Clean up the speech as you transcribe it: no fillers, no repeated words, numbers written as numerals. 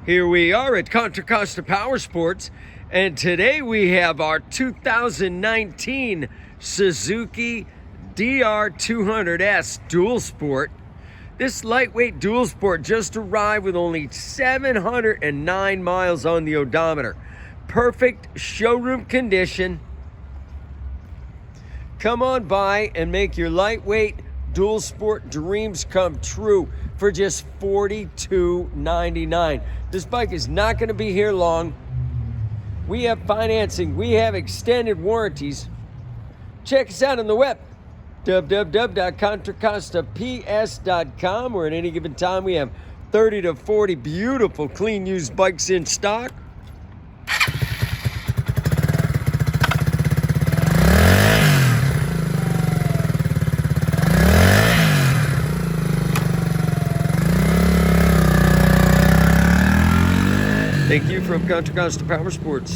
Here we are at Contra Costa Powersports, and today we have our 2019 Suzuki DR200S Dual Sport. This lightweight dual sport just arrived with only 709 miles on the odometer. Perfect showroom condition. Come on by and make your lightweight dual sport dreams come true for just $42.99. This bike is not going to be here long. We have financing. We have extended warranties. Check us out on the web, www.contracostaps.com, where at any given time we have 30 to 40 beautiful clean used bikes in stock. Thank you from Contra Costa Powersports.